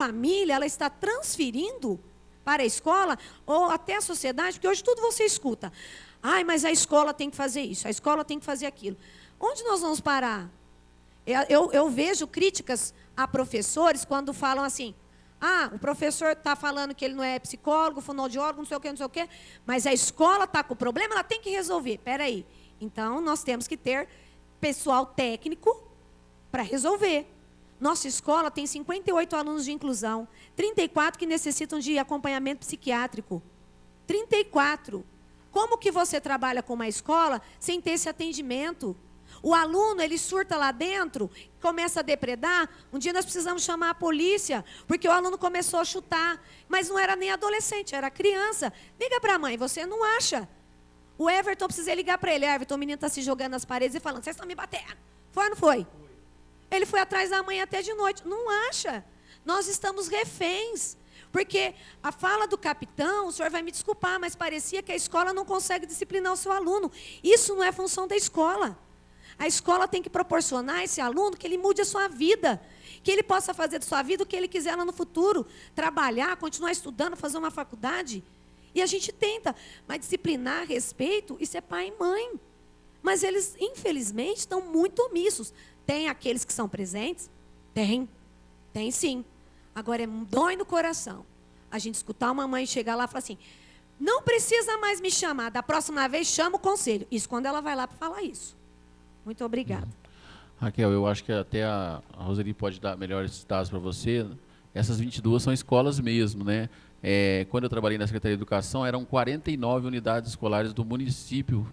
família, ela está transferindo para a escola ou até a sociedade, porque hoje tudo você escuta. Ai, mas a escola tem que fazer isso, a escola tem que fazer aquilo. Onde nós vamos parar? Eu vejo críticas a professores quando falam assim, o professor está falando que ele não é psicólogo, fonoaudiólogo, não sei o quê, mas a escola está com o problema, ela tem que resolver. Espera aí. Então, nós temos que ter pessoal técnico para resolver. Nossa escola tem 58 alunos de inclusão, 34 que necessitam de acompanhamento psiquiátrico. 34. Como que você trabalha com uma escola sem ter esse atendimento? O aluno, ele surta lá dentro, começa a depredar. Um dia nós precisamos chamar a polícia, porque o aluno começou a chutar. Mas não era nem adolescente, era criança. Liga para a mãe, você não acha? O Everton, precisei ligar para ele. Everton, o menino está se jogando nas paredes e falando, vocês estão me batendo. Foi ou não foi? Ele foi atrás da mãe até de noite. Não acha? Nós estamos reféns. Porque a fala do capitão, o senhor vai me desculpar, mas parecia que a escola não consegue disciplinar o seu aluno. Isso não é função da escola. A escola tem que proporcionar a esse aluno que ele mude a sua vida. Que ele possa fazer da sua vida o que ele quiser lá no futuro. Trabalhar, continuar estudando, fazer uma faculdade. E a gente tenta. Mas disciplinar, respeito, isso é pai e mãe. Mas eles, infelizmente, estão muito omissos. Tem aqueles que são presentes? Tem sim. Agora, dói no coração a gente escutar uma mãe chegar lá e falar assim, não precisa mais me chamar, da próxima vez chama o conselho. Isso quando ela vai lá para falar isso. Muito obrigada. Raquel, eu acho que até a Roseli pode dar melhores dados para você. Essas 22 são escolas mesmo, né? Quando eu trabalhei na Secretaria de Educação, eram 49 unidades escolares do município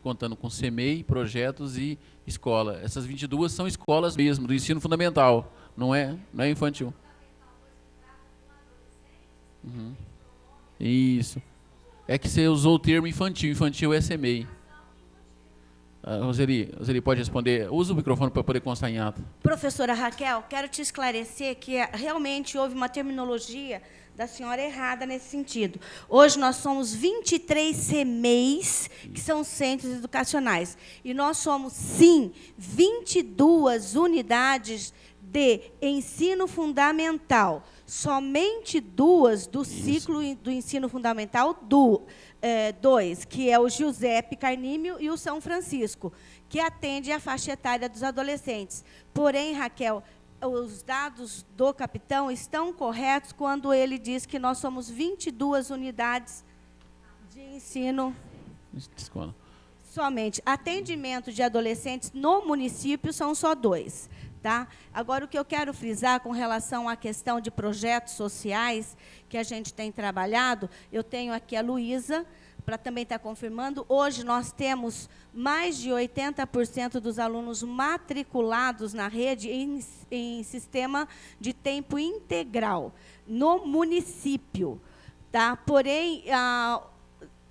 contando com CEMEI, projetos e escola. Essas 22 são escolas mesmo, do ensino fundamental, não é infantil. Uhum. Isso. É que você usou o termo infantil, infantil é CEMEI. Roseli pode responder. Usa o microfone para poder constar em ato. Professora Raquel, quero te esclarecer que realmente houve uma terminologia da senhora errada nesse sentido. Hoje nós somos 23 CEMEIs, que são centros educacionais. E nós somos, sim, 22 unidades de ensino fundamental. Somente 2 do ciclo do ensino fundamental 2, que é o Giuseppe Carnímio e o São Francisco, que atende a faixa etária dos adolescentes. Porém, Raquel, os dados do capitão estão corretos quando ele diz que nós somos 22 unidades de ensino. Escola. Somente. Atendimento de adolescentes no município são só 2. Tá? Agora, o que eu quero frisar com relação à questão de projetos sociais que a gente tem trabalhado, eu tenho aqui a Luísa, para também estar confirmando. Hoje nós temos mais de 80% dos alunos matriculados na rede em sistema de tempo integral, no município. Tá? Porém,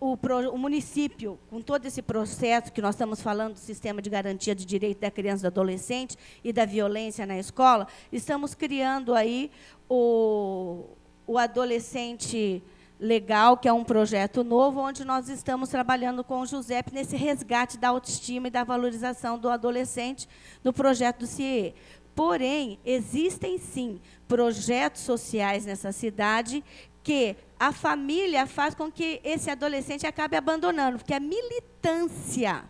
o município, com todo esse processo que nós estamos falando do sistema de garantia de direito da criança e do adolescente e da violência na escola, estamos criando aí o adolescente legal, que é um projeto novo, onde nós estamos trabalhando com o Giuseppe nesse resgate da autoestima e da valorização do adolescente no projeto do CIE. Porém, existem, sim, projetos sociais nessa cidade que a família faz com que esse adolescente acabe abandonando, porque a militância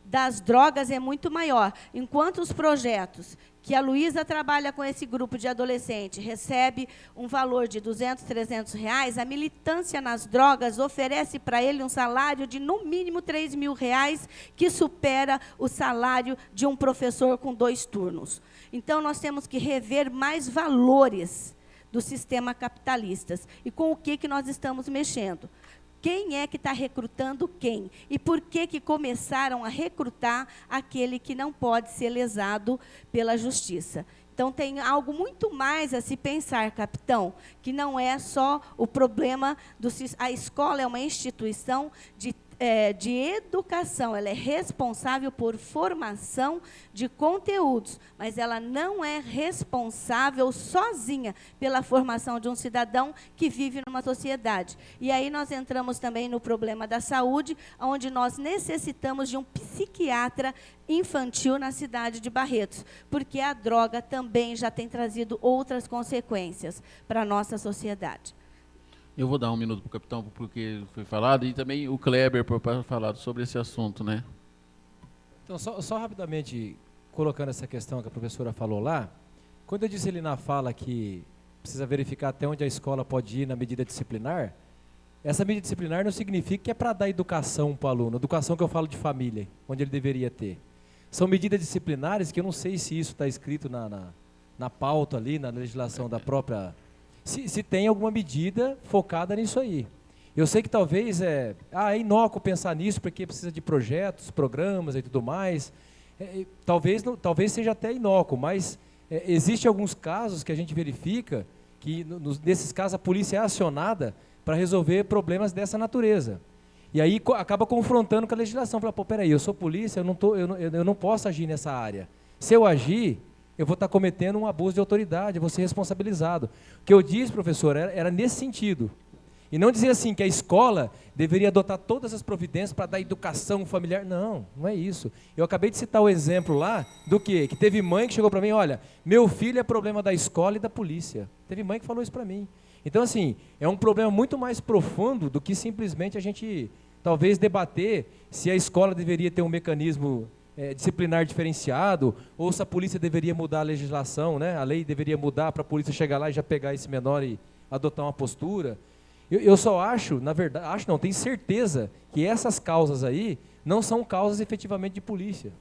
das drogas é muito maior. Enquanto os projetos que a Luísa trabalha com esse grupo de adolescente recebe um valor de R$200, R$300, a militância nas drogas oferece para ele um salário de, no mínimo, R$3.000, que supera o salário de um professor com 2 turnos. Então, nós temos que rever mais valores do sistema capitalista. E com o que nós estamos mexendo? Quem é que está recrutando quem? E por que começaram a recrutar aquele que não pode ser lesado pela justiça? Então, tem algo muito mais a se pensar, capitão, que não é só o problema a escola é uma instituição de de educação, ela é responsável por formação de conteúdos, mas ela não é responsável sozinha pela formação de um cidadão que vive numa sociedade. E aí nós entramos também no problema da saúde, onde nós necessitamos de um psiquiatra infantil na cidade de Barretos, porque a droga também já tem trazido outras consequências para a nossa sociedade. Eu vou dar um minuto para o capitão, porque foi falado, e também o Kleber para falar sobre esse assunto, né? Então, só rapidamente, colocando essa questão que a professora falou lá, quando eu disse ali na fala que precisa verificar até onde a escola pode ir na medida disciplinar, essa medida disciplinar não significa que é para dar educação para o aluno, educação que eu falo de família, onde ele deveria ter. São medidas disciplinares que eu não sei se isso está escrito na pauta ali, na legislação da própria... Se tem alguma medida focada nisso aí. Eu sei que talvez é inócuo pensar nisso, porque precisa de projetos, programas e tudo mais. Talvez seja até inócuo, mas existem alguns casos que a gente verifica que, nesses casos, a polícia é acionada para resolver problemas dessa natureza. E aí acaba confrontando com a legislação. Fala, peraí, eu sou polícia, eu não posso agir nessa área. Se eu agir, eu vou estar cometendo um abuso de autoridade, eu vou ser responsabilizado. O que eu disse, professor, era nesse sentido. E não dizer assim que a escola deveria adotar todas as providências para dar educação familiar. Não, não é isso. Eu acabei de citar o exemplo lá do quê? Que teve mãe que chegou para mim, olha, meu filho é problema da escola e da polícia. Teve mãe que falou isso para mim. Então, assim, é um problema muito mais profundo do que simplesmente a gente, talvez, debater se a escola deveria ter um mecanismo disciplinar diferenciado, ou se a polícia deveria mudar a legislação, né? A lei deveria mudar para a polícia chegar lá e já pegar esse menor e adotar uma postura. Eu só acho, na verdade, tenho certeza que essas causas aí não são causas efetivamente de polícia.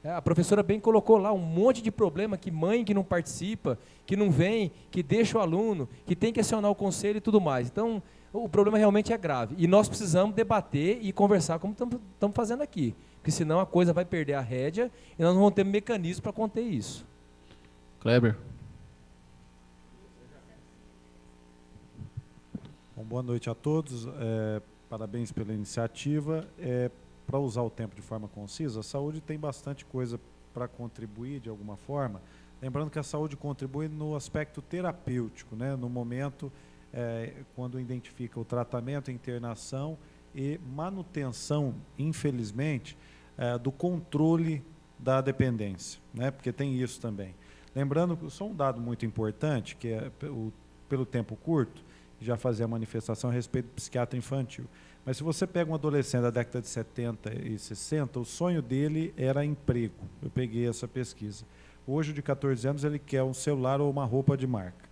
A professora bem colocou lá um monte de problema, que mãe que não participa, que não vem, que deixa o aluno, que tem que acionar o conselho e tudo mais. Então, o problema realmente é grave. E nós precisamos debater e conversar como estamos fazendo aqui. Porque senão a coisa vai perder a rédea e nós não vamos ter mecanismo para conter isso. Kleber. Bom, boa noite a todos. Parabéns pela iniciativa. Para usar o tempo de forma concisa, a saúde tem bastante coisa para contribuir de alguma forma. Lembrando que a saúde contribui no aspecto terapêutico, né? No momento, quando identifica o tratamento, a internação e manutenção, infelizmente, do controle da dependência, né? Porque tem isso também. Lembrando, só um dado muito importante, que é pelo tempo curto, já fazer a manifestação a respeito do psiquiatra infantil. Mas se você pega um adolescente da década de 70 e 60, o sonho dele era emprego. Eu peguei essa pesquisa. Hoje, de 14 anos, ele quer um celular ou uma roupa de marca.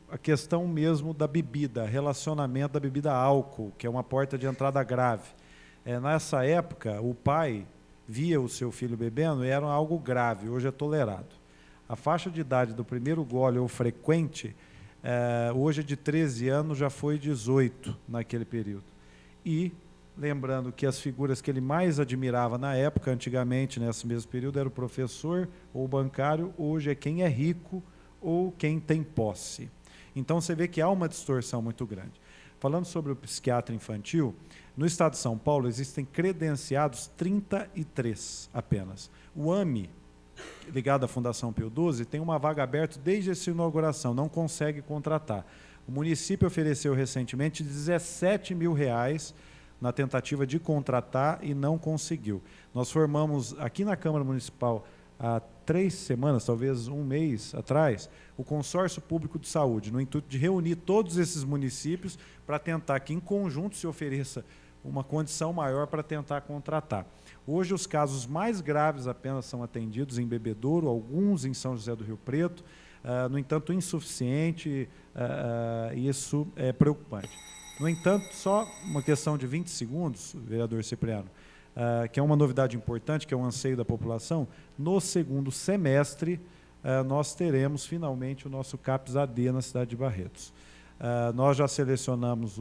A questão mesmo da bebida, relacionamento da bebida álcool, que é uma porta de entrada grave. Nessa época, o pai via o seu filho bebendo e era algo grave, hoje é tolerado. A faixa de idade do primeiro gole ou frequente, hoje é de 13 anos, já foi 18 naquele período. E, lembrando que as figuras que ele mais admirava na época, antigamente, nesse mesmo período, era o professor ou o bancário, hoje é quem é rico ou quem tem posse. Então, você vê que há uma distorção muito grande. Falando sobre o psiquiatra infantil, no estado de São Paulo existem credenciados 33 apenas. O AME, ligado à Fundação Pio XII, tem uma vaga aberta desde a sua inauguração, não consegue contratar. O município ofereceu recentemente R$17 mil na tentativa de contratar e não conseguiu. Nós formamos aqui na Câmara Municipal, há 3 semanas, talvez um mês atrás, o Consórcio Público de Saúde, no intuito de reunir todos esses municípios para tentar que, em conjunto, se ofereça uma condição maior para tentar contratar. Hoje, os casos mais graves apenas são atendidos em Bebedouro, alguns em São José do Rio Preto, no entanto, insuficiente, isso é preocupante. No entanto, só uma questão de 20 segundos, vereador Cipriano, que é uma novidade importante, que é um anseio da população, no segundo semestre, nós teremos finalmente o nosso CAPS-AD na cidade de Barretos. Nós já selecionamos,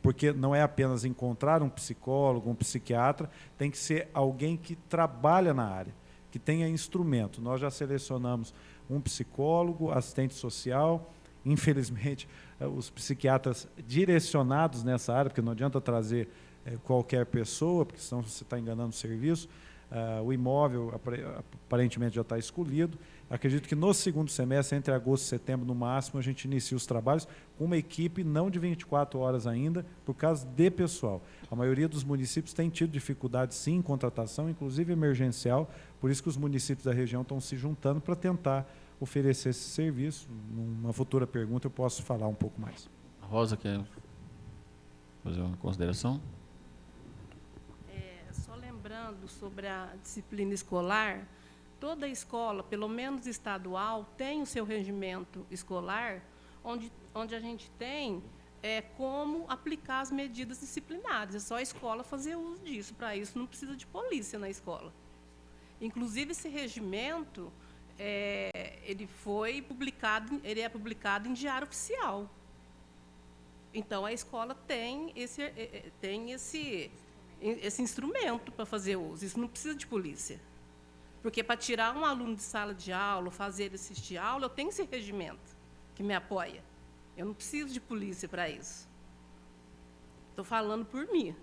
porque não é apenas encontrar um psicólogo, um psiquiatra, tem que ser alguém que trabalha na área, que tenha instrumento. Nós já selecionamos um psicólogo, assistente social infelizmente, os psiquiatras direcionados nessa área, porque não adianta trazer qualquer pessoa, porque senão você está enganando o serviço. O imóvel aparentemente já está escolhido. Acredito que no segundo semestre, entre agosto e setembro, no máximo, a gente inicia os trabalhos com uma equipe não de 24 horas ainda, por causa de pessoal. A maioria dos municípios tem tido dificuldade, sim, em contratação, inclusive emergencial, por isso que os municípios da região estão se juntando para tentar oferecer esse serviço. Numa futura pergunta eu posso falar um pouco mais. A Rosa quer fazer uma consideração? Só lembrando sobre a disciplina escolar, toda escola, pelo menos estadual, tem o seu regimento escolar, onde a gente tem como aplicar as medidas disciplinares. É só a escola fazer uso disso. Para isso, não precisa de polícia na escola. Inclusive, esse regimento, ele é publicado em diário oficial. Então, a escola tem esse instrumento para fazer uso. Isso não precisa de polícia. Porque, para tirar um aluno de sala de aula, fazer ele assistir aula, eu tenho esse regimento que me apoia. Eu não preciso de polícia para isso. Estou falando por mim.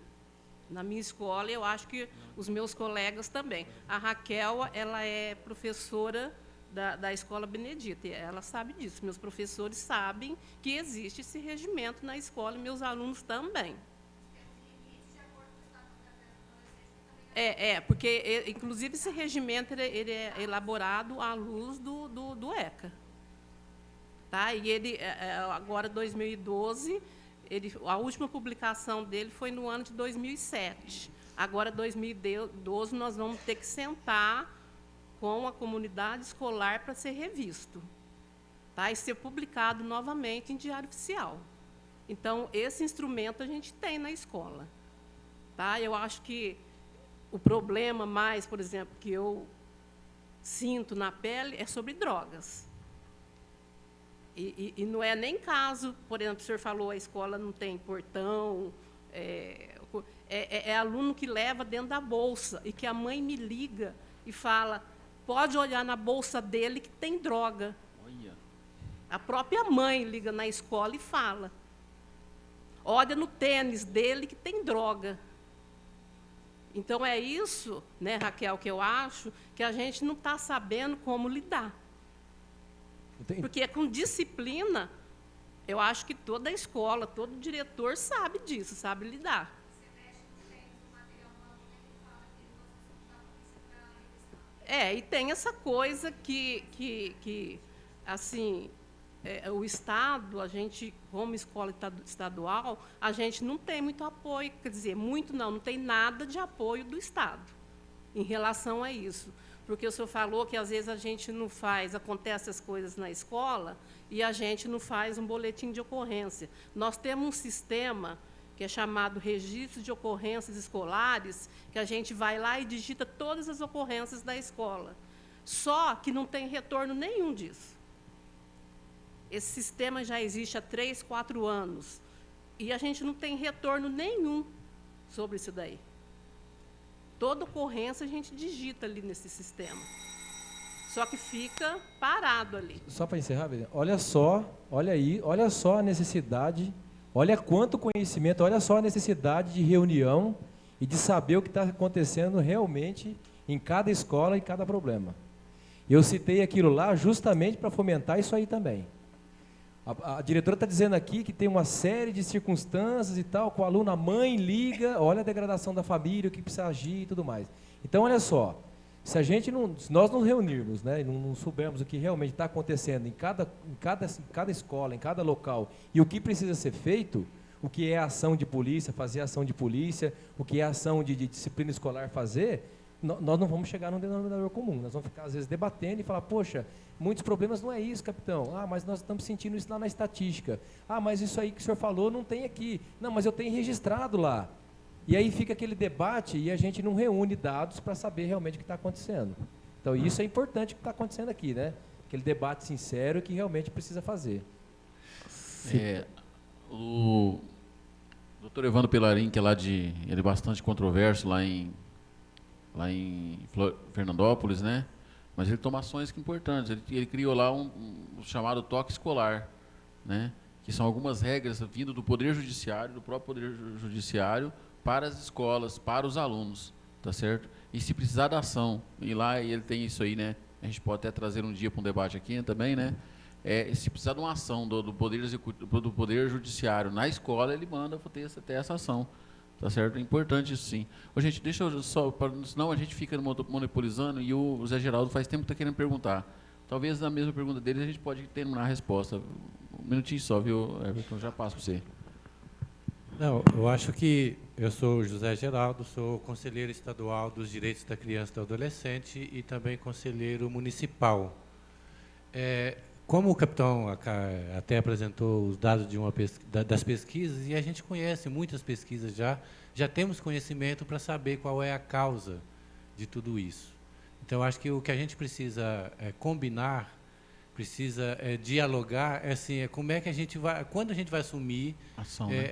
Na minha escola, eu acho que os meus colegas também. A Raquel, ela é professora da Escola Benedita, e ela sabe disso. Meus professores sabem que existe esse regimento na escola, e meus alunos também. Porque, inclusive, esse regimento ele é elaborado à luz do ECA. Tá? E ele, agora, 2012, a última publicação dele foi no ano de 2007. Agora, 2012, nós vamos ter que sentar com a comunidade escolar para ser revisto, tá? E ser publicado novamente em diário oficial. Então, esse instrumento a gente tem na escola. Tá? Eu acho que o problema mais, por exemplo, que eu sinto na pele é sobre drogas. E não é nem caso, por exemplo, o senhor falou, a escola não tem portão, é aluno que leva dentro da bolsa, e que a mãe me liga e fala, pode olhar na bolsa dele que tem droga. Olha. A própria mãe liga na escola e fala, olha no tênis dele que tem droga. Então, é isso, né, Raquel, que eu acho que a gente não está sabendo como lidar. Porque com disciplina, eu acho que toda a escola, todo diretor sabe disso, sabe lidar. E tem essa coisa que assim, o Estado, a gente, como escola estadual, a gente não tem muito apoio, quer dizer, não tem nada de apoio do Estado em relação a isso. Porque o senhor falou que, às vezes, a gente não faz, acontece as coisas na escola e a gente não faz um boletim de ocorrência. Nós temos um sistema que é chamado Registro de Ocorrências Escolares, que a gente vai lá e digita todas as ocorrências da escola. Só que não tem retorno nenhum disso. Esse sistema já existe há 3, 4 anos. E a gente não tem retorno nenhum sobre isso daí. Toda ocorrência a gente digita ali nesse sistema. Só que fica parado ali. Só para encerrar, olha só a necessidade, olha quanto conhecimento, olha só a necessidade de reunião e de saber o que está acontecendo realmente em cada escola e cada problema. Eu citei aquilo lá justamente para fomentar isso aí também. A diretora está dizendo aqui que tem uma série de circunstâncias e tal, com o aluno, a mãe liga, olha a degradação da família, o que precisa agir e tudo mais. Então, olha só, se nós nos reunirmos, né, e não soubermos o que realmente está acontecendo em cada escola, em cada local, e o que precisa ser feito, o que é ação de polícia, fazer ação de polícia, o que é ação de disciplina escolar fazer, nós não vamos chegar num denominador comum. Nós vamos ficar, às vezes, debatendo e falar, poxa, muitos problemas não é isso, capitão. Ah, mas nós estamos sentindo isso lá na estatística. Ah, mas isso aí que o senhor falou não tem aqui. Não, mas eu tenho registrado lá. E aí fica aquele debate e a gente não reúne dados para saber realmente o que está acontecendo. Então, isso é importante o que está acontecendo aqui, né? Aquele debate sincero que realmente precisa fazer. O doutor Evandro Pelarim, que ele é bastante controverso lá em Fernandópolis, né? Mas ele toma ações importantes. Ele criou lá um chamado toque escolar, né? Que são algumas regras vindo do Poder Judiciário, do próprio Poder Judiciário, para as escolas, para os alunos, tá certo? E se precisar da ação, e lá ele tem isso aí, né? A gente pode até trazer um dia para um debate aqui também, né? Se precisar de uma ação do Poder Judiciário na escola, ele manda ter essa ação, tá certo? É importante isso, sim. Ô, gente, deixa eu só, senão a gente fica monopolizando e o Zé Geraldo faz tempo que está querendo perguntar. Talvez na mesma pergunta dele a gente pode terminar a resposta. Um minutinho só, viu, Everton? Já passo para você. Não, eu acho que eu sou o José Geraldo, sou conselheiro estadual dos direitos da criança e do adolescente e também conselheiro municipal. Como o capitão até apresentou os dados de das pesquisas, e a gente conhece muitas pesquisas já temos conhecimento para saber qual é a causa de tudo isso. Então, acho que o que a gente precisa combinar, precisa dialogar, como é que a gente vai, quando a gente vai assumir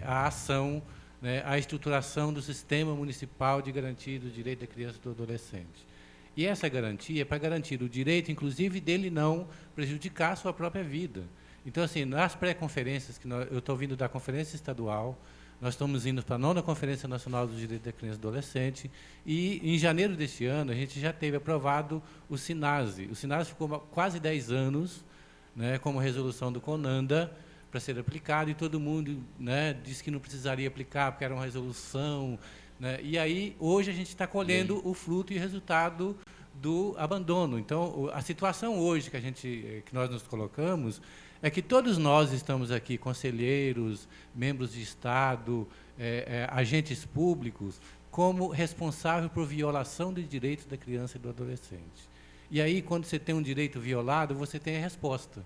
a ação, né, a estruturação do sistema municipal de garantia do direito da criança e do adolescente. E essa garantia é para garantir o direito, inclusive, dele não prejudicar a sua própria vida. Então, assim, nas pré-conferências, eu estou vindo da Conferência Estadual, nós estamos indo para a 9ª Conferência Nacional dos Direitos da Criança e do Adolescente, e, em janeiro deste ano, a gente já teve aprovado o SINASE. O SINASE ficou quase 10 anos, né, como resolução do CONANDA, para ser aplicado, e todo mundo, né, disse que não precisaria aplicar, porque era uma resolução, né, e aí, hoje, a gente está colhendo o fruto e o resultado do abandono. Então, a situação hoje que nós nos colocamos é que todos nós estamos aqui, conselheiros, membros de Estado, agentes públicos, como responsável por violação de direitos da criança e do adolescente. E aí, quando você tem um direito violado, você tem a resposta.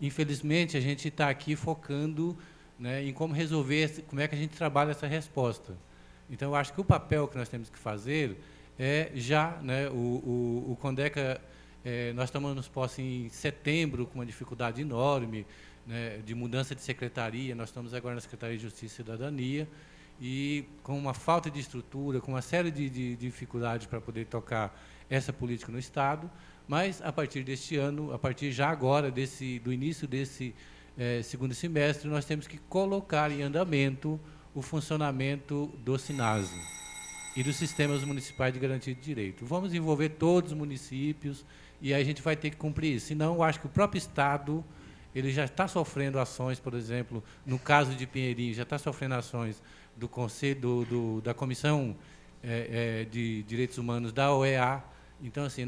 Infelizmente, a gente está aqui focando, né, em como resolver, como é que a gente trabalha essa resposta. Então, eu acho que o papel que nós temos que fazer né, o CONDECA, nós tomamos posse em setembro com uma dificuldade enorme, né, de mudança de secretaria. Nós estamos agora na Secretaria de Justiça e Cidadania, e com uma falta de estrutura, com uma série de dificuldades para poder tocar essa política no Estado, mas, a partir deste ano, a partir já agora, do início desse segundo semestre, nós temos que colocar em andamento o funcionamento do SINASE e dos sistemas municipais de garantia de direito. Vamos envolver todos os municípios, e aí a gente vai ter que cumprir isso. Senão, eu acho que o próprio Estado ele já está sofrendo ações, por exemplo, no caso de Pinheirinho, já está sofrendo ações do Conselho, da Comissão de Direitos Humanos da OEA. Então, assim,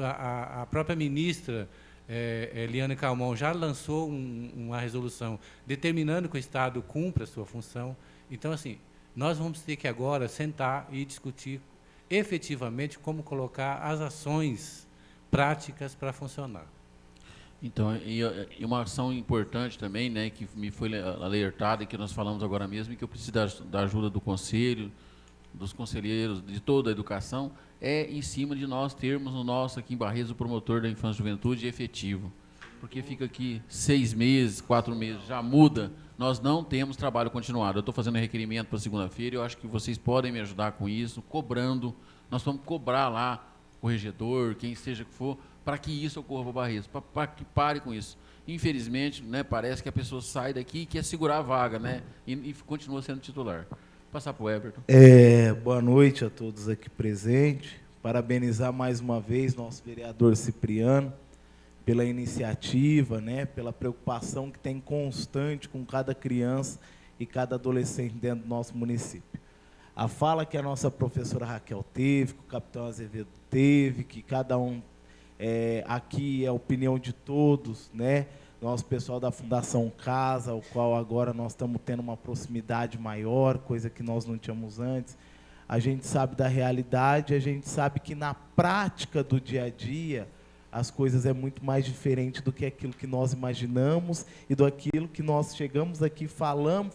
a própria ministra, Eliane Calmon, já lançou uma resolução determinando que o Estado cumpra a sua função. Então, assim, nós vamos ter que agora sentar e discutir efetivamente como colocar as ações práticas para funcionar. Então, e uma ação importante também, né, que me foi alertada e que nós falamos agora mesmo, e que eu preciso da ajuda do conselho, dos conselheiros, de toda a educação, em cima de nós termos no nosso, aqui em Barreiros, o promotor da infância e juventude efetivo. Porque fica aqui 6 meses, 4 meses, já muda, nós não temos trabalho continuado. Eu estou fazendo requerimento para segunda-feira, eu acho que vocês podem me ajudar com isso, cobrando. Nós vamos cobrar lá o regedor, quem seja que for, para que isso ocorra para Barreiros, para que pare com isso. Infelizmente, né, parece que a pessoa sai daqui e quer segurar a vaga, né, e continua sendo titular. Vou passar para o Everton. Boa noite a todos aqui presentes. Parabenizar mais uma vez nosso vereador Cipriano pela iniciativa, né, pela preocupação que tem constante com cada criança e cada adolescente dentro do nosso município. A fala que a nossa professora Raquel teve, que o capitão Azevedo teve, que cada um aqui é a opinião de todos, né? Nosso pessoal da Fundação Casa, o qual agora nós estamos tendo uma proximidade maior, coisa que nós não tínhamos antes. A gente sabe da realidade, a gente sabe que na prática do dia a dia as coisas é muito mais diferente do que aquilo que nós imaginamos e do aquilo que nós chegamos aqui, falamos,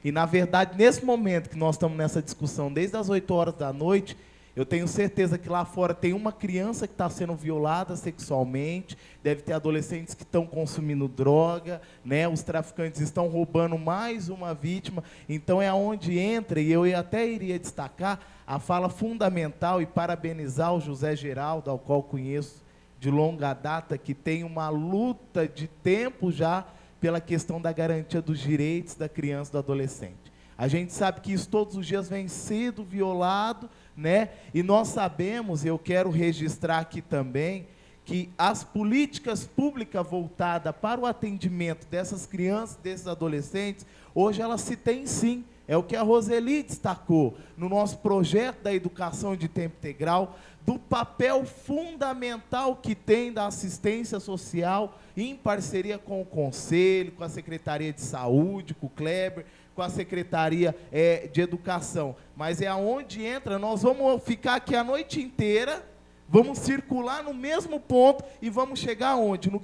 e na verdade, nesse momento que nós estamos nessa discussão, desde as 8 horas da noite, eu tenho certeza que lá fora tem uma criança que está sendo violada sexualmente, deve ter adolescentes que estão consumindo droga, né? Os traficantes estão roubando mais uma vítima. Então, é onde entra, e eu até iria destacar a fala fundamental e parabenizar o José Geraldo, ao qual conheço de longa data, que tem uma luta de tempo já pela questão da garantia dos direitos da criança e do adolescente. A gente sabe que isso todos os dias vem sendo violado, né? E nós sabemos, eu quero registrar aqui também, que as políticas públicas voltadas para o atendimento dessas crianças, desses adolescentes, hoje elas se têm sim. É o que a Roseli destacou no nosso projeto da educação de tempo integral, do papel fundamental que tem da assistência social em parceria com o Conselho, com a Secretaria de Saúde, com o Kleber, com a Secretaria de Educação. Mas é aonde entra, nós vamos ficar aqui a noite inteira, vamos circular no mesmo ponto e vamos chegar aonde? No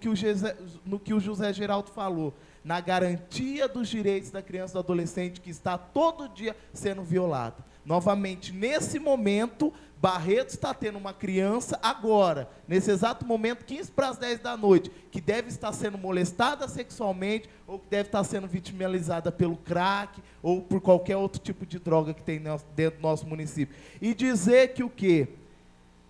que o José Geraldo falou, na garantia dos direitos da criança e do adolescente que está todo dia sendo violado. Novamente, nesse momento, Barretos está tendo uma criança agora, nesse exato momento, 15 para as 10 da noite, que deve estar sendo molestada sexualmente, ou que deve estar sendo vitimizada pelo crack, ou por qualquer outro tipo de droga que tem dentro do nosso município. E dizer que o quê?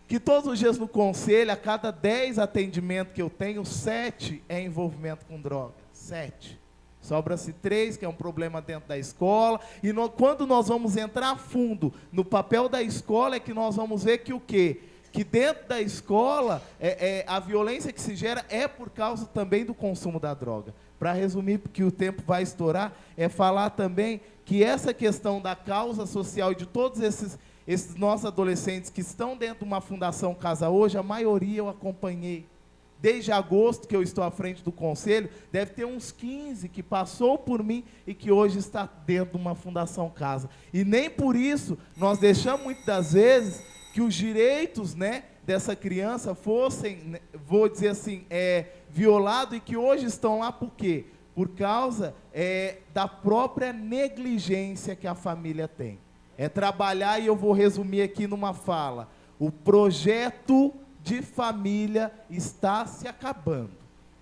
Que todos os dias no conselho, a cada 10 atendimentos que eu tenho, 7 é envolvimento com droga. 7. Sobra-se 3, que é um problema dentro da escola. E quando nós vamos entrar a fundo no papel da escola, é que nós vamos ver que o quê? Que dentro da escola, a violência que se gera é por causa também do consumo da droga. Para resumir, porque o tempo vai estourar, é falar também que essa questão da causa social de todos esses nossos adolescentes que estão dentro de uma Fundação Casa Hoje, a maioria eu acompanhei. Desde agosto que eu estou à frente do conselho, deve ter uns 15 que passou por mim e que hoje está dentro de uma Fundação Casa. E nem por isso nós deixamos muitas das vezes que os direitos, né, dessa criança fossem, vou dizer assim, violados e que hoje estão lá por quê? Por causa da própria negligência que a família tem. É trabalhar, e eu vou resumir aqui numa fala, o projeto de família está se acabando.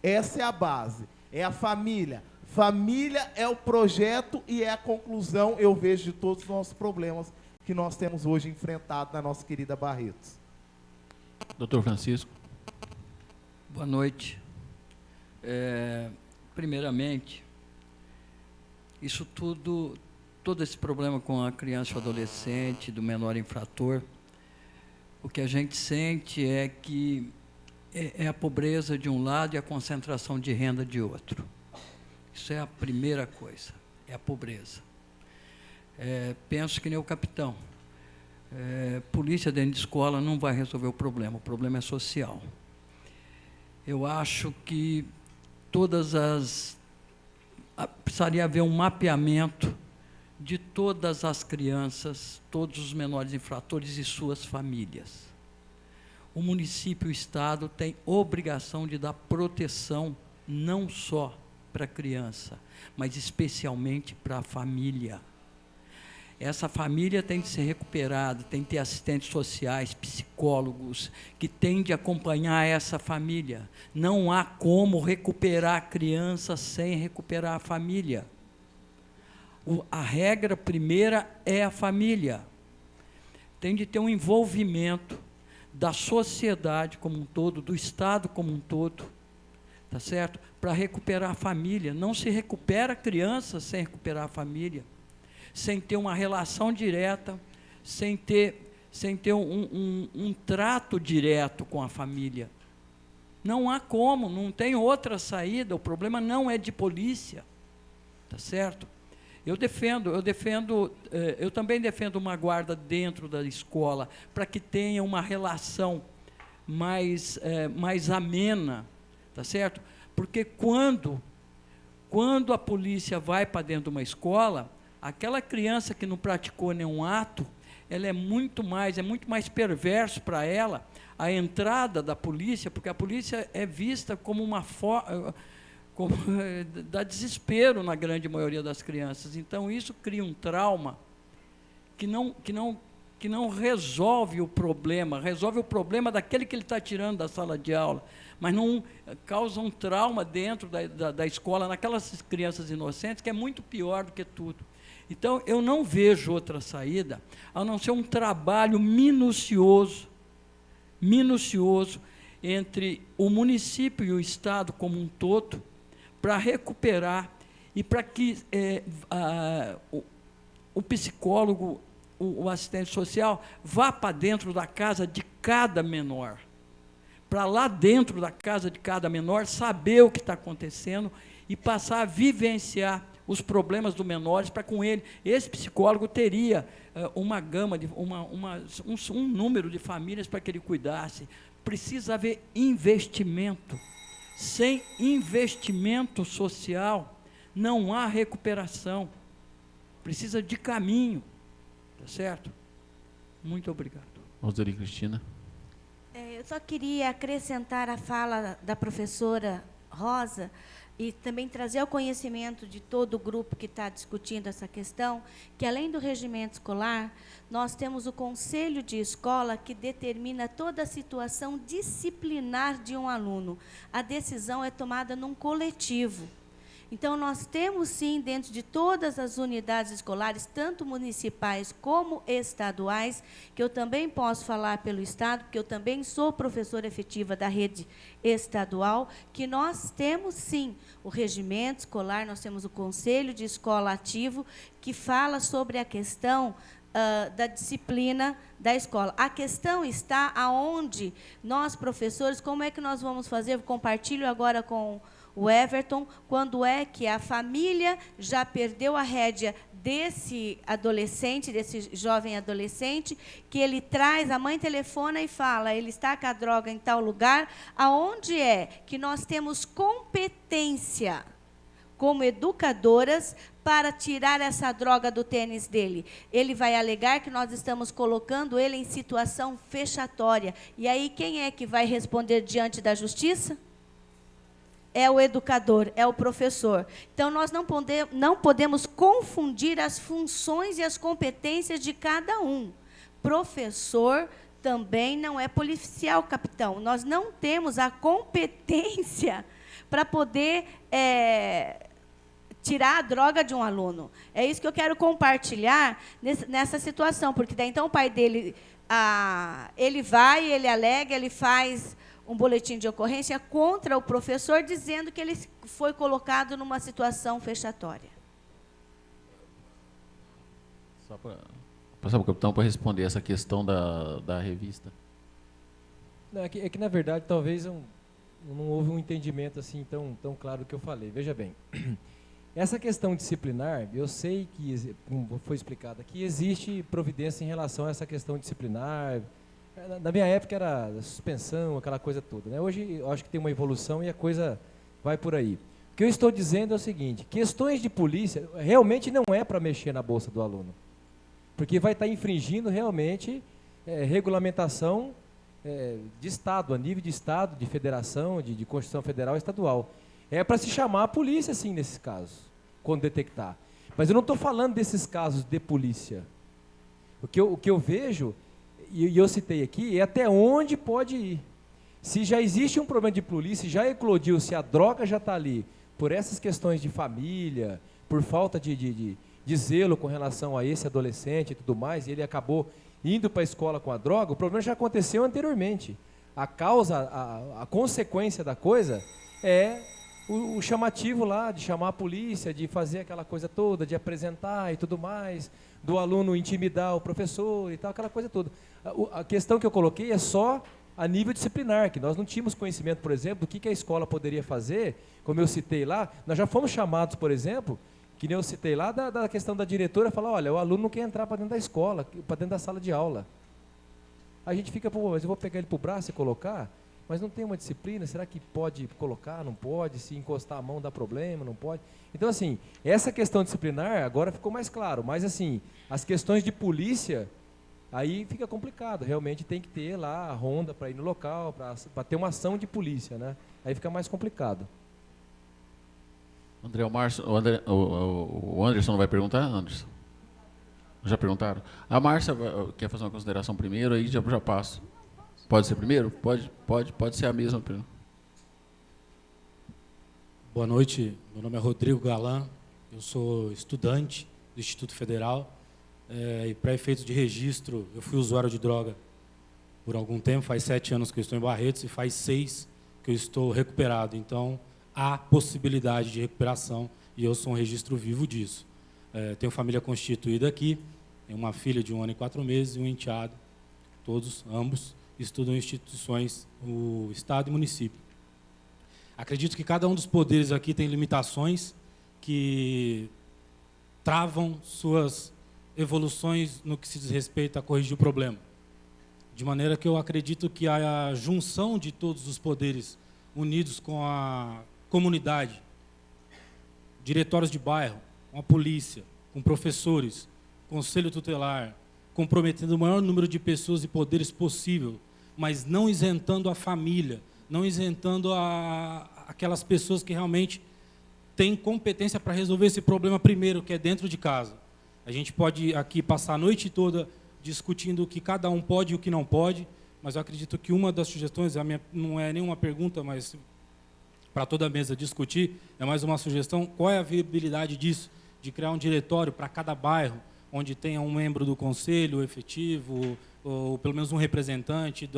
Essa é a base, é a família. Família é o projeto e é a conclusão, eu vejo, de todos os nossos problemas que nós temos hoje enfrentados na nossa querida Barretos. Doutor Francisco. Boa noite. Primeiramente, isso todo esse problema com a criança e o adolescente, do menor infrator, o que a gente sente é que é a pobreza de um lado e a concentração de renda de outro. Isso é a primeira coisa, é a pobreza. Penso que nem o capitão. Polícia dentro de escola não vai resolver o problema é social. Eu acho que precisaria haver um mapeamento de todas as crianças, todos os menores infratores e suas famílias. O município e o Estado têm obrigação de dar proteção não só para a criança, mas especialmente para a família. Essa família tem de ser recuperada, tem de ter assistentes sociais, psicólogos, que têm de acompanhar essa família. Não há como recuperar a criança sem recuperar a família. A regra primeira é a família. Tem de ter um envolvimento da sociedade como um todo, do Estado como um todo, tá certo? Para recuperar a família. Não se recupera a criança sem recuperar a família, sem ter uma relação direta, sem ter um trato direto com a família. Não há como, não tem outra saída. O problema não é de polícia, tá certo? Eu também defendo uma guarda dentro da escola, para que tenha uma relação mais amena, tá certo? Porque quando a polícia vai para dentro de uma escola, aquela criança que não praticou nenhum ato, ela é muito mais perverso para ela a entrada da polícia, porque a polícia é vista como uma forma, dá desespero na grande maioria das crianças. Então isso cria um trauma que não resolve o problema, resolve o problema daquele que ele está tirando da sala de aula, mas não causa um trauma dentro da escola, naquelas crianças inocentes, que é muito pior do que tudo. Então, eu não vejo outra saída, a não ser um trabalho minucioso entre o município e o Estado como um todo, para recuperar e para que o psicólogo, o assistente social, vá para dentro da casa de cada menor, para lá dentro da casa de cada menor, saber o que está acontecendo e passar a vivenciar os problemas do menores, para com ele, esse psicólogo teria uma gama, um número de famílias para que ele cuidasse. Precisa haver investimento. Sem investimento social, não há recuperação. Precisa de caminho, tá certo? Muito obrigado. Roseli Cristina. Eu só queria acrescentar a fala da professora Rosa e também trazer ao conhecimento de todo o grupo que está discutindo essa questão, que além do regimento escolar, nós temos o conselho de escola que determina toda a situação disciplinar de um aluno. A decisão é tomada num coletivo. Então, nós temos, sim, dentro de todas as unidades escolares, tanto municipais como estaduais, que eu também posso falar pelo Estado, porque eu também sou professora efetiva da rede estadual, que nós temos, sim, o regimento escolar, nós temos o Conselho de Escola Ativo, que fala sobre a questão da disciplina da escola. A questão está aonde nós, professores, como é que nós vamos fazer? Eu compartilho agora com o Everton, quando é que a família já perdeu a rédea desse adolescente, desse jovem adolescente, que ele traz, a mãe telefona e fala, ele está com a droga em tal lugar, aonde é que nós temos competência como educadoras para tirar essa droga do tênis dele. Ele vai alegar que nós estamos colocando ele em situação fechatória. E aí, quem é que vai responder diante da justiça? É o educador, é o professor. Então, nós não podemos confundir as funções e as competências de cada um. Professor também não é policial, capitão. Nós não temos a competência para poder tirar a droga de um aluno. É isso que eu quero compartilhar nessa situação, porque daí, então, o pai dele, ele vai, ele alega, ele faz um boletim de ocorrência contra o professor, dizendo que ele foi colocado numa situação fechatória. Só para passar para o capitão para responder essa questão da revista. Não, é que, na verdade, talvez não houve um entendimento assim tão claro do que eu falei. Veja bem, essa questão disciplinar, eu sei que, como foi explicado aqui, existe providência em relação a essa questão disciplinar. Na minha época era suspensão, aquela coisa toda, né? Hoje eu acho que tem uma evolução e a coisa vai por aí. O que eu estou dizendo é o seguinte, questões de polícia realmente não é para mexer na bolsa do aluno, porque vai estar infringindo realmente regulamentação de Estado, a nível de Estado, de federação, de Constituição Federal e Estadual. É para se chamar a polícia, sim, nesses casos, quando detectar. Mas eu não estou falando desses casos de polícia. O que eu vejo, e eu citei aqui, é até onde pode ir. Se já existe um problema de polícia, já eclodiu, se a droga já está ali, por essas questões de família, por falta de zelo com relação a esse adolescente e tudo mais, e ele acabou indo para a escola com a droga, o problema já aconteceu anteriormente. A causa, a consequência da coisa é o chamativo lá, de chamar a polícia, de fazer aquela coisa toda, de apresentar e tudo mais, do aluno intimidar o professor e tal, aquela coisa toda. A questão que eu coloquei é só a nível disciplinar, que nós não tínhamos conhecimento, por exemplo, do que a escola poderia fazer, como eu citei lá, nós já fomos chamados, por exemplo, que nem eu citei lá, da questão da diretora, falar, olha, o aluno não quer entrar para dentro da escola, para dentro da sala de aula. A gente fica, pô, mas eu vou pegar ele para o braço e colocar, mas não tem uma disciplina, será que pode colocar, não pode, se encostar a mão dá problema, não pode? Então, assim, essa questão disciplinar agora ficou mais claro, mas, assim, as questões de polícia, aí fica complicado, realmente tem que ter lá a ronda para ir no local, para ter uma ação de polícia, né? Aí fica mais complicado. André, o Anderson não vai perguntar, Anderson? Já perguntaram? A Márcia quer fazer uma consideração primeiro, aí já passo. Pode ser primeiro? Pode ser a mesma. Boa noite, meu nome é Rodrigo Galan, eu sou estudante do Instituto Federal e para efeitos de registro, eu fui usuário de droga por algum tempo, faz 7 anos que eu estou em Barretos e faz 6 que eu estou recuperado. Então, há possibilidade de recuperação, e eu sou um registro vivo disso. Tenho família constituída aqui, tenho uma filha de 1 ano e 4 meses e um enteado, ambos, estudam em instituições, o Estado e município. Acredito que cada um dos poderes aqui tem limitações que travam suas evoluções no que se diz respeito a corrigir o problema. De maneira que eu acredito que a junção de todos os poderes unidos com a comunidade, diretórios de bairro, com a polícia, com professores, conselho tutelar, comprometendo o maior número de pessoas e poderes possível, mas não isentando a família, não isentando aquelas pessoas que realmente têm competência para resolver esse problema primeiro, que é dentro de casa. A gente pode aqui passar a noite toda discutindo o que cada um pode e o que não pode, mas eu acredito que uma das sugestões, não é nenhuma pergunta, mas para toda a mesa discutir, é mais uma sugestão, qual é a viabilidade disso, de criar um diretório para cada bairro, onde tenha um membro do conselho efetivo, ou pelo menos um representante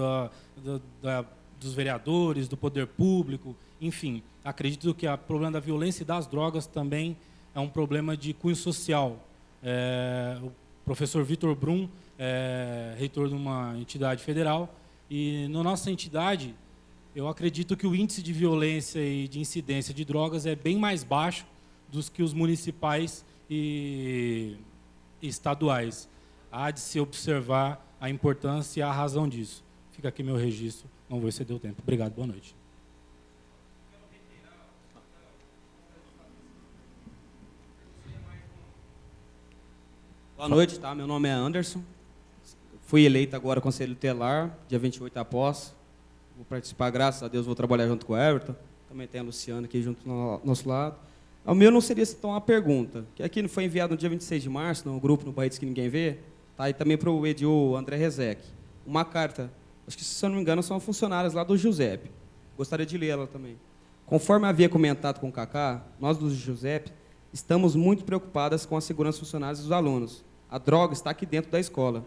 dos vereadores, do poder público, enfim. Acredito que o problema da violência e das drogas também é um problema de cunho social. O professor Vitor Brum é reitor de uma entidade federal, e na nossa entidade, eu acredito que o índice de violência e de incidência de drogas é bem mais baixo dos que os municipais e estaduais. Há de se observar a importância e a razão disso. Fica aqui meu registro, não vou exceder o tempo. Obrigado, boa noite. Boa noite, tá? Meu nome é Anderson. Fui eleito agora conselho tutelar, dia 28 após. Vou participar, graças a Deus, vou trabalhar junto com o Everton. Também tem a Luciana aqui junto do nosso lado. O meu não seria então uma pergunta, que aqui foi enviado no dia 26 de março, no grupo no Barretos que ninguém vê, tá? E também para o Edil André Rezec. Uma carta, acho que se eu não me engano são funcionárias lá do Giuseppe. Gostaria de ler ela também. Conforme havia comentado com o Cacá, nós do Giuseppe estamos muito preocupadas com a segurança dos funcionários e dos alunos. A droga está aqui dentro da escola.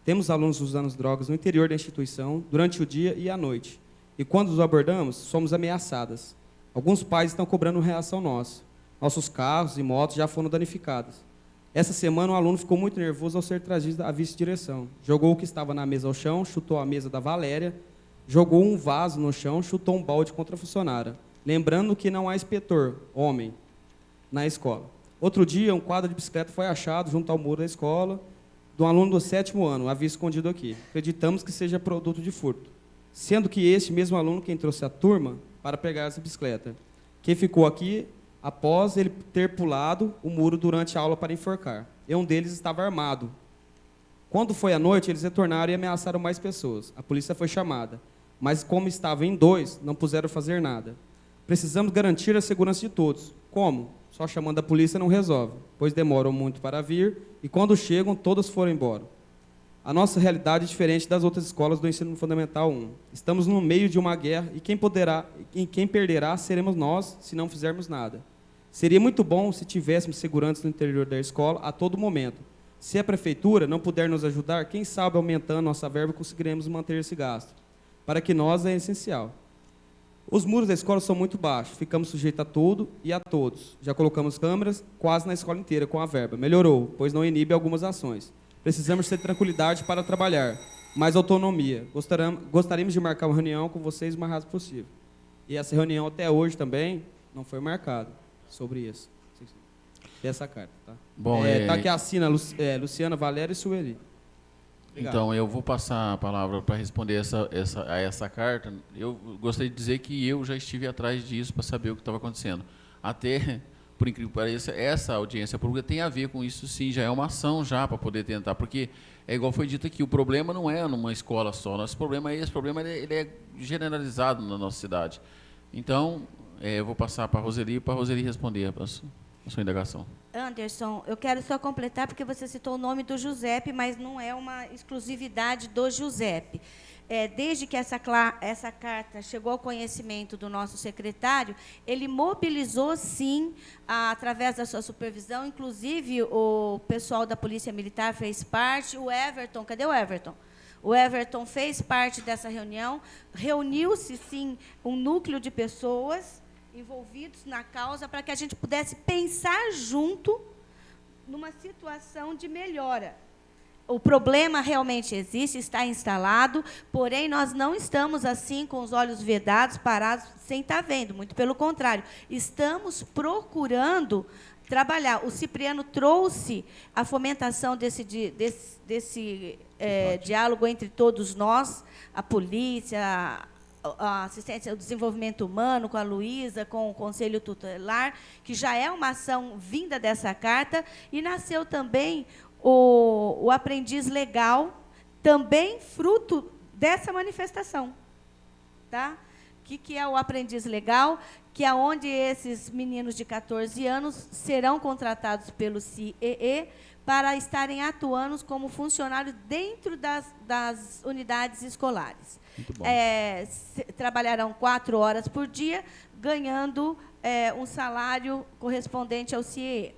Temos alunos usando drogas no interior da instituição, durante o dia e à noite. E quando os abordamos, somos ameaçadas. Alguns pais estão cobrando reação nossa. Nossos carros e motos já foram danificados. Essa semana, um aluno ficou muito nervoso ao ser trazido à vice-direção. Jogou o que estava na mesa ao chão, chutou a mesa da Valéria, jogou um vaso no chão, chutou um balde contra a funcionária. Lembrando que não há inspetor, homem, na escola. Outro dia, um quadro de bicicleta foi achado junto ao muro da escola, de um aluno do 7º ano, havia escondido aqui. Acreditamos que seja produto de furto. Sendo que este mesmo aluno quem trouxe a turma para pegar essa bicicleta. Quem ficou aqui após ele ter pulado o muro durante a aula para enforcar. E um deles estava armado. Quando foi à noite, eles retornaram e ameaçaram mais pessoas. A polícia foi chamada. Mas como estava em 2, não puderam fazer nada. Precisamos garantir a segurança de todos. Como? Só chamando a polícia não resolve, pois demoram muito para vir e quando chegam, todos foram embora. A nossa realidade é diferente das outras escolas do ensino fundamental 1. Estamos no meio de uma guerra e quem perderá seremos nós se não fizermos nada. Seria muito bom se tivéssemos seguranças no interior da escola a todo momento. Se a prefeitura não puder nos ajudar, quem sabe aumentando nossa verba conseguiremos manter esse gasto. Para que nós é essencial. Os muros da escola são muito baixos, ficamos sujeitos a tudo e a todos. Já colocamos câmeras quase na escola inteira com a verba. Melhorou, pois não inibe algumas ações. Precisamos ter tranquilidade para trabalhar, mais autonomia. Gostaríamos de marcar uma reunião com vocês o mais rápido possível. E essa reunião até hoje também não foi marcada sobre isso. Essa carta, tá? Bom, tá aqui assina Luciana, Valéria e Sueli. Obrigado. Então, eu vou passar a palavra para responder a essa carta. Eu gostaria de dizer que eu já estive atrás disso para saber o que estava acontecendo. Até, por incrível que pareça, essa audiência pública tem a ver com isso, sim, já é uma ação já para poder tentar, porque, é igual foi dito aqui, o problema não é numa escola só, esse problema ele é generalizado na nossa cidade. Então, eu vou passar para a Roseli responder a sua indagação. Anderson, eu quero só completar, porque você citou o nome do Giuseppe, mas não é uma exclusividade do Giuseppe. Desde que essa carta chegou ao conhecimento do nosso secretário, ele mobilizou, sim, através da sua supervisão, inclusive o pessoal da Polícia Militar fez parte, o Everton, cadê o Everton? O Everton fez parte dessa reunião, reuniu-se, sim, um núcleo de pessoas, envolvidos na causa para que a gente pudesse pensar junto numa situação de melhora. O problema realmente existe, está instalado, porém nós não estamos assim com os olhos vedados, parados, sem estar vendo, muito pelo contrário. Estamos procurando trabalhar. O Cipriano trouxe a fomentação desse diálogo entre todos nós, a polícia, a assistência ao desenvolvimento humano, com a Luísa, com o Conselho Tutelar, que já é uma ação vinda dessa carta, e nasceu também o aprendiz legal, também fruto dessa manifestação. Tá? O que é o aprendiz legal? Que é onde esses meninos de 14 anos serão contratados pelo CIEE para estarem atuando como funcionários dentro das unidades escolares. Trabalharão 4 horas por dia, ganhando um salário correspondente ao CIEE.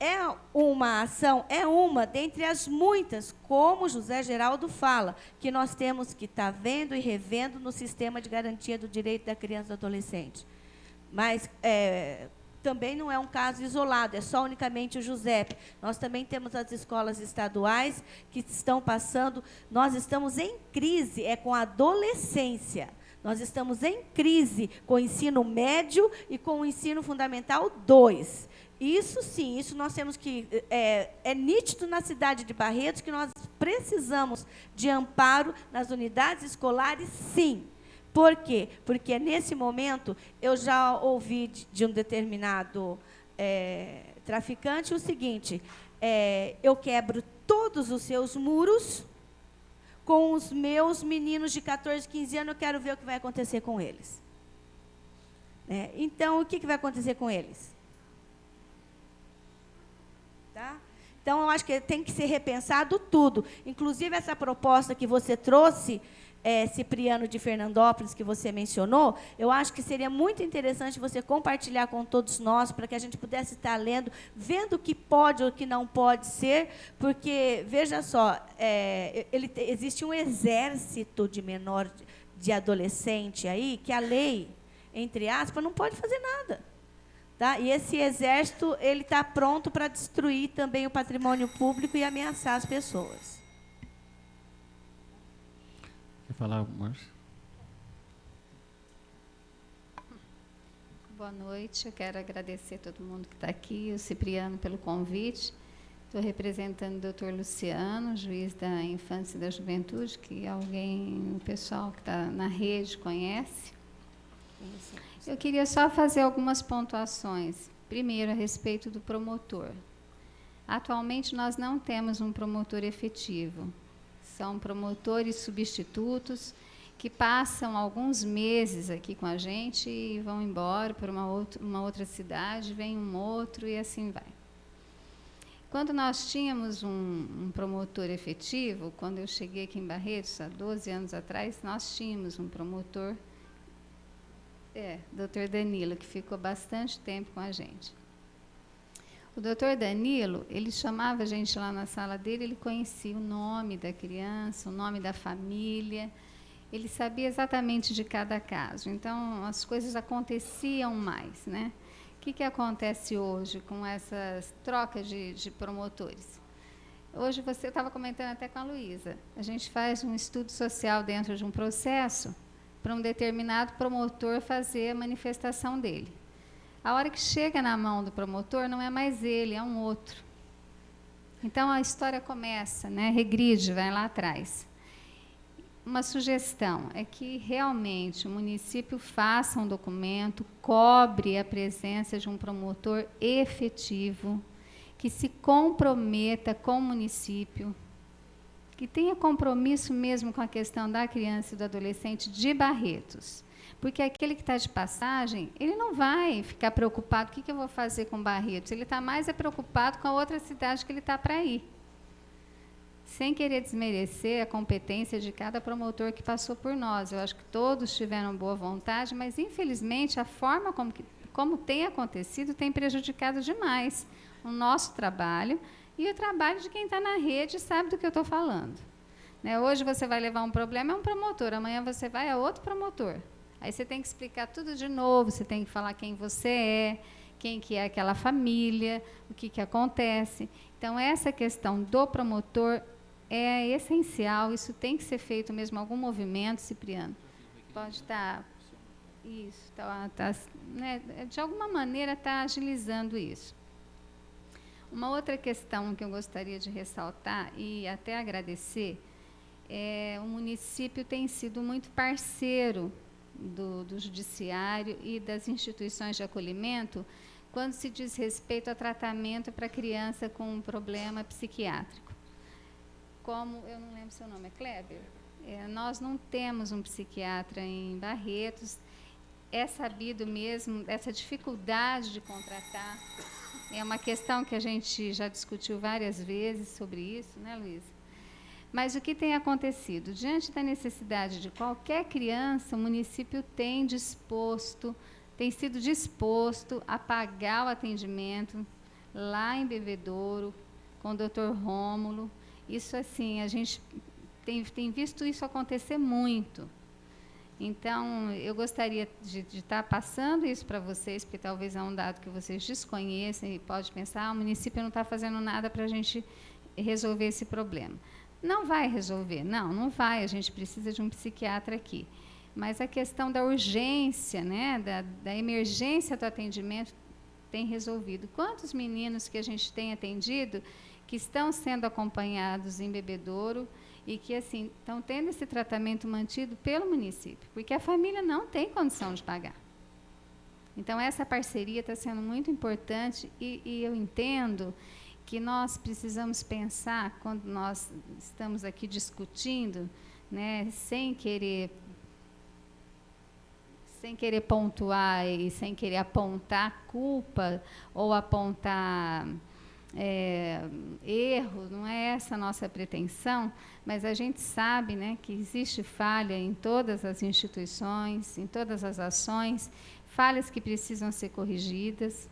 É uma ação, é uma dentre as muitas, como José Geraldo fala, que nós temos que estar vendo e revendo no sistema de garantia do direito da criança e do adolescente. Mas também não é um caso isolado, é só unicamente o Giuseppe. Nós também temos as escolas estaduais que estão passando, nós estamos em crise, com a adolescência. Nós estamos em crise com o ensino médio e com o ensino fundamental 2. Isso sim, isso nós temos que... É nítido na cidade de Barretos que nós precisamos de amparo nas unidades escolares, sim. Por quê? Porque, nesse momento, eu já ouvi de um determinado traficante o seguinte, eu quebro todos os seus muros com os meus meninos de 14, 15 anos, eu quero ver o que vai acontecer com eles. Então, o que vai acontecer com eles? Tá? Então, eu acho que tem que ser repensado tudo. Inclusive, essa proposta que você trouxe, Cipriano de Fernandópolis, que você mencionou, eu acho que seria muito interessante você compartilhar com todos nós, para que a gente pudesse estar lendo, vendo o que pode ou o que não pode ser, porque, veja só, existe um exército de menor, de adolescente aí, que a lei, entre aspas, não pode fazer nada. Tá? E esse exército ele está pronto para destruir também o patrimônio público e ameaçar as pessoas. Quer falar, Márcia? Boa noite, eu quero agradecer a todo mundo que está aqui, o Cipriano pelo convite. Estou representando o doutor Luciano, juiz da Infância e da Juventude, que o pessoal que está na rede conhece. Eu queria só fazer algumas pontuações. Primeiro, a respeito do promotor. Atualmente, nós não temos um promotor efetivo. São promotores substitutos que passam alguns meses aqui com a gente e vão embora para uma outra cidade, vem um outro e assim vai. Quando nós tínhamos um promotor efetivo, quando eu cheguei aqui em Barretos, há 12 anos atrás, nós tínhamos um promotor, Dr. Danilo, que ficou bastante tempo com a gente. O doutor Danilo, ele chamava a gente lá na sala dele, ele conhecia o nome da criança, o nome da família, ele sabia exatamente de cada caso. Então, as coisas aconteciam mais, né? O que acontece hoje com essas trocas de promotores? Hoje, você estava comentando até com a Luísa, a gente faz um estudo social dentro de um processo para um determinado promotor fazer a manifestação dele. A hora que chega na mão do promotor, não é mais ele, é um outro. Então, a história começa, né, regride, vai lá atrás. Uma sugestão é que, realmente, o município faça um documento, cobre a presença de um promotor efetivo, que se comprometa com o município, que tenha compromisso mesmo com a questão da criança e do adolescente de Barretos. Porque aquele que está de passagem, ele não vai ficar preocupado, o que eu vou fazer com Barretos? Ele está mais preocupado com a outra cidade que ele está para ir. Sem querer desmerecer a competência de cada promotor que passou por nós. Eu acho que todos tiveram boa vontade, mas, infelizmente, a forma como tem acontecido tem prejudicado demais o nosso trabalho e o trabalho de quem está na rede sabe do que eu estou falando. Né? Hoje você vai levar um problema, é um promotor, amanhã você vai a outro promotor. Aí você tem que explicar tudo de novo, você tem que falar quem você é, quem que é aquela família, o que acontece. Então, essa questão do promotor é essencial, isso tem que ser feito mesmo, algum movimento, Cipriano. Pode estar, isso, né, de alguma maneira está agilizando isso. Uma outra questão que eu gostaria de ressaltar e até agradecer, o município tem sido muito parceiro do judiciário e das instituições de acolhimento quando se diz respeito a tratamento para criança com um problema psiquiátrico. Como, eu não lembro seu nome, é Kleber? Nós não temos um psiquiatra em Barretos, é sabido mesmo essa dificuldade de contratar, é uma questão que a gente já discutiu várias vezes sobre isso, né, Luísa? Mas o que tem acontecido? Diante da necessidade de qualquer criança, o município tem sido disposto a pagar o atendimento lá em Bebedouro, com o Dr. Rômulo. Isso, assim, a gente tem visto isso acontecer muito. Então, eu gostaria de estar passando isso para vocês, porque talvez é um dado que vocês desconheçam e pode pensar, o município não está fazendo nada para a gente resolver esse problema. Não vai resolver, não vai, a gente precisa de um psiquiatra aqui. Mas a questão da urgência, né, da emergência do atendimento tem resolvido. Quantos meninos que a gente tem atendido que estão sendo acompanhados em Bebedouro e que, assim, estão tendo esse tratamento mantido pelo município, porque a família não tem condição de pagar. Então, essa parceria está sendo muito importante e eu entendo que nós precisamos pensar, quando nós estamos aqui discutindo, né, sem querer pontuar e sem querer apontar culpa ou apontar erro, não é essa a nossa pretensão, mas a gente sabe, né, que existe falha em todas as instituições, em todas as ações, falhas que precisam ser corrigidas.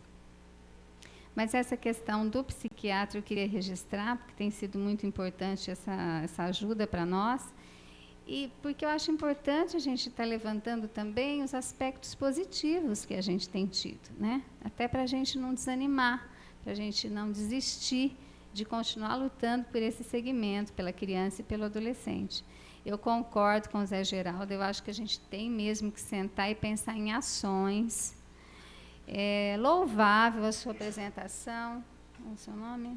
Mas essa questão do psiquiatra eu queria registrar, porque tem sido muito importante essa ajuda para nós, e porque eu acho importante a gente estar levantando também os aspectos positivos que a gente tem tido, né? Até para a gente não desanimar, para a gente não desistir de continuar lutando por esse segmento, pela criança e pelo adolescente. Eu concordo com o Zé Geraldo, eu acho que a gente tem mesmo que sentar e pensar em ações. É louvável a sua apresentação. Qual é o seu nome?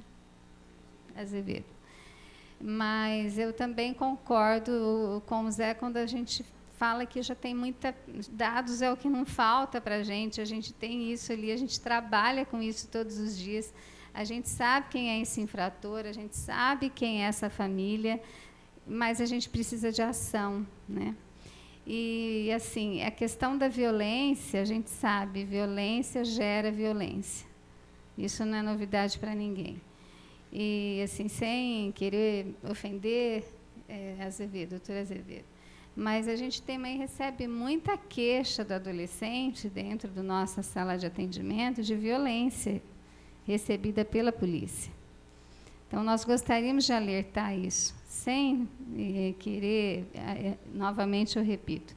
Azevedo. Mas eu também concordo com o Zé quando a gente fala que já tem dados, é o que não falta para a gente tem isso ali, a gente trabalha com isso todos os dias, a gente sabe quem é esse infrator, a gente sabe quem é essa família, mas a gente precisa de ação, né? E, assim, a questão da violência, a gente sabe, violência gera violência. Isso não é novidade para ninguém. E, assim, sem querer ofender doutora Azevedo, mas a gente também recebe muita queixa do adolescente dentro da nossa sala de atendimento de violência recebida pela polícia. Então, nós gostaríamos de alertar isso, sem querer, novamente eu repito,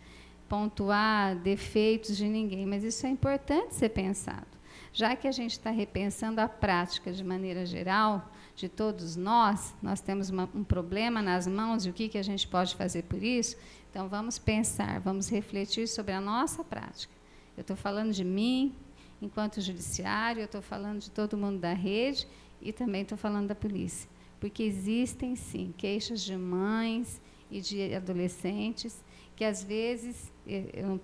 pontuar defeitos de ninguém, mas isso é importante ser pensado. Já que a gente está repensando a prática de maneira geral, de todos nós temos um problema nas mãos e o que a gente pode fazer por isso, então vamos pensar, vamos refletir sobre a nossa prática. Eu estou falando de mim, enquanto judiciário, eu estou falando de todo mundo da rede e também estou falando da polícia, porque existem, sim, queixas de mães e de adolescentes que, às vezes, eu não